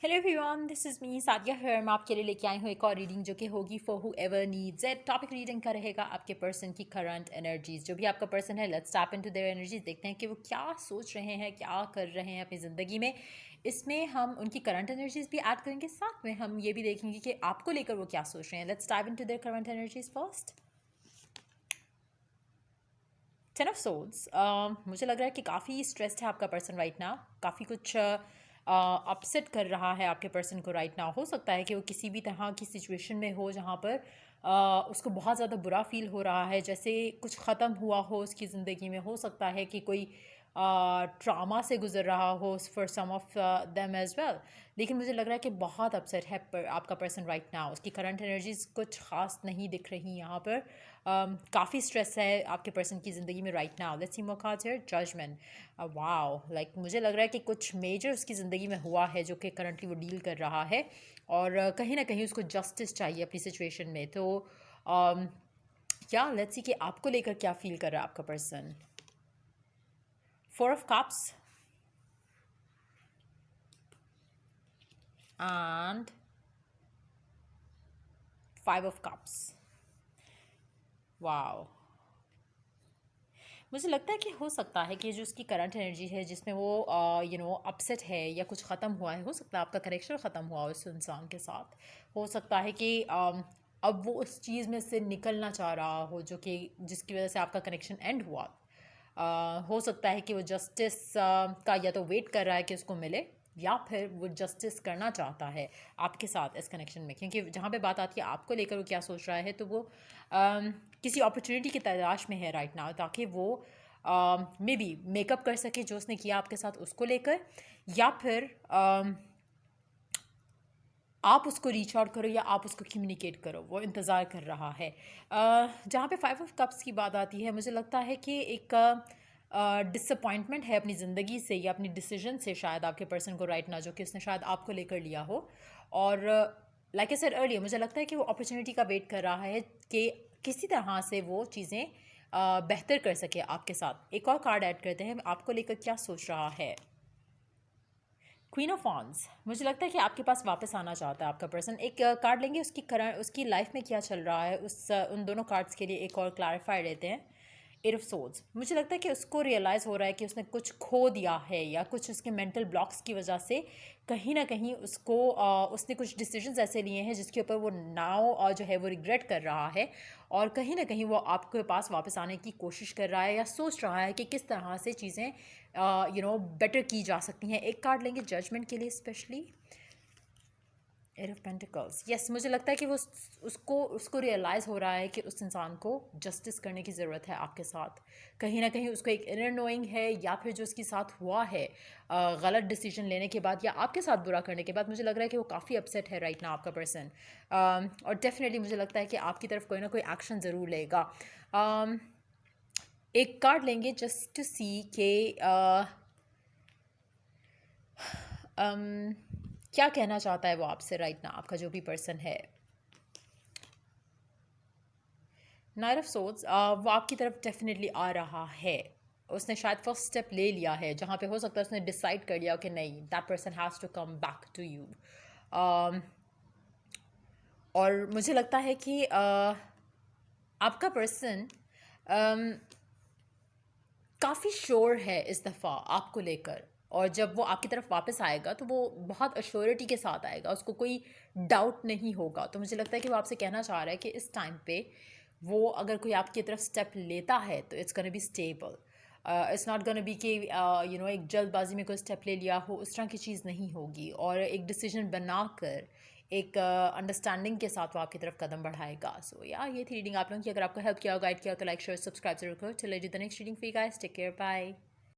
Hello everyone, this is me Sadia here. मैं आपके लिए लेके आई हूँ एक और रीडिंग जो कि होगी for who ever needs it. Topic reading का रहेगा आपके पर्सन की करंट एनर्जीज। जो भी आपका पर्सन है, let's tap into their energies. देखते हैं कि वो क्या सोच रहे हैं, क्या कर रहे हैं अपनी ज़िंदगी में। इसमें हम उनकी करंट एनर्जीज भी ऐड करेंगे, साथ में हम ये भी देखेंगे कि आपको लेकर वो क्या सोच रहे हैं। Let's tap into their current energies first. 10 of souls. मुझे लग रहा है कि काफ़ी स्ट्रेस्ड है आपका पर्सन राइट नाउ। काफ़ी कुछ अपसेट कर रहा है आपके पर्सन को राइट नाउ। हो सकता है कि वो किसी भी तरह की सिचुएशन में हो जहाँ पर उसको बहुत ज़्यादा बुरा फील हो रहा है, जैसे कुछ ख़त्म हुआ हो उसकी ज़िंदगी में। हो सकता है कि कोई ट्रामा से गुजर रहा हो for some of them as well. लेकिन मुझे लग रहा है कि बहुत अपसेट है आपका पर्सन राइट नाउ। उसकी करंट एनर्जीज कुछ खास नहीं दिख रही यहाँ पर। काफ़ी स्ट्रेस है आपके पर्सन की ज़िंदगी में right now. Let's see more cards here. Judgement. Wow, like मुझे लग रहा है कि कुछ मेजर उसकी ज़िंदगी में हुआ है जो कि करंटली वो डील कर रहा है, और कहीं ना कहीं उसको जस्टिस चाहिए अपनी सिचुएशन में। तो या लेट्स सी कि आपको लेकर क्या फील कर रहा है आपका person. 4 of cups and 5 of cups. Wow, मुझे लगता है कि हो सकता है कि जो उसकी करंट एनर्जी है जिसमें वो अपसेट है या कुछ ख़त्म हुआ है। हो सकता है आपका कनेक्शन ख़त्म हुआ हो उस इंसान के साथ। हो सकता है कि अब वो उस चीज़ में से निकलना चाह रहा हो जो कि जिसकी वजह से आपका कनेक्शन एंड हुआ। हो सकता है कि वो जस्टिस का या तो वेट कर रहा है कि उसको मिले, या फिर वो जस्टिस करना चाहता है आपके साथ इस कनेक्शन में। क्योंकि जहाँ पे बात आती है आपको लेकर वो क्या सोच रहा है, तो वो किसी अपॉर्चुनिटी की तलाश में है राइट नाउ, ताकि वो मे बी मेकअप कर सके जो उसने किया आपके साथ उसको लेकर, या फिर आप उसको रीच आउट करो या आप उसको कम्युनिकेट करो। वो इंतज़ार कर रहा है। जहाँ पे 5 ऑफ कप्स की बात आती है, मुझे लगता है कि एक डिसअपॉइंटमेंट है अपनी ज़िंदगी से या अपनी डिसीजन से शायद आपके पर्सन को राइट ना, जो कि उसने शायद आपको लेकर लिया हो। और लाइक आई सेड अर्लियर, मुझे लगता है कि वो अपॉर्चुनिटी का वेट कर रहा है कि किसी तरह से वो चीज़ें बेहतर कर सके आपके साथ। एक और कार्ड ऐड करते हैं, आपको लेकर क्या सोच रहा है। Queen of wands. मुझे लगता है कि आपके पास वापस आना चाहता है आपका पर्सन। एक कार्ड लेंगे, उसकी लाइफ में क्या चल रहा है, उन दोनों कार्ड्स के लिए एक और क्लैरिफाई लेते हैं। 8 ऑफ सोर्ड्स। मुझे लगता है कि उसको रियलाइज़ हो रहा है कि उसने कुछ खो दिया है, या कुछ उसके मेंटल ब्लॉक्स की वजह से कहीं ना कहीं उसने कुछ डिसीजंस ऐसे लिए हैं जिसके ऊपर वो नाउ जो है वो रिग्रेट कर रहा है, और कहीं ना कहीं वो आपके पास वापस आने की कोशिश कर रहा है या सोच रहा है कि किस तरह से चीज़ें बेटर की जा सकती हैं। एक कार्ड लेंगे जजमेंट के लिए स्पेशली। 8 of pentacles. यस, मुझे लगता है कि वो उसको रियलाइज़ हो रहा है कि उस इंसान को जस्टिस करने की ज़रूरत है आपके साथ। कहीं ना कहीं उसको एक इनर नोइंग है, या फिर जो उसके साथ हुआ है गलत डिसीजन लेने के बाद या आपके साथ बुरा करने के बाद, मुझे लग रहा है कि वो काफ़ी अपसेट है राइट ना आपका पर्सन। और डेफिनेटली मुझे लगता है कि आपकी तरफ कोई ना कोई एक्शन ज़रूर लेगा। एक कार्ड लेंगे जस्ट टू सी के क्या कहना चाहता है वो आपसे राइट ना, आपका जो भी पर्सन है। 9 ऑफ सोर्ड्स। वो आपकी तरफ डेफिनेटली आ रहा है। उसने शायद फर्स्ट स्टेप ले लिया है, जहाँ पे हो सकता है उसने डिसाइड कर लिया कि नहीं, that person has to come back to you. और मुझे लगता है कि आपका पर्सन काफ़ी श्योर है इस दफ़ा आपको लेकर। और जब वो आपकी तरफ वापस आएगा तो वो बहुत अश्योरिटी के साथ आएगा, उसको कोई डाउट नहीं होगा। तो मुझे लगता है कि वो आपसे कहना चाह रहा है कि इस टाइम पे वो अगर कोई आपकी तरफ स्टेप लेता है तो it's gonna be stable. It's not gonna be कि एक जल्दबाजी में कोई स्टेप ले लिया हो, उस तरह की चीज़ नहीं होगी। और एक डिसीजन बनाकर एक अंडरस्टैंडिंग के साथ वो आपकी तरफ कदम बढ़ाएगा। सो या ये थी रीडिंग आप लोगों की। अगर आपको हेल्प किया हो, गाइड किया हो, तो लाइक शेयर सब्सक्राइब जरूर करो। चलिए, the next reading for you guys. Take care, bye.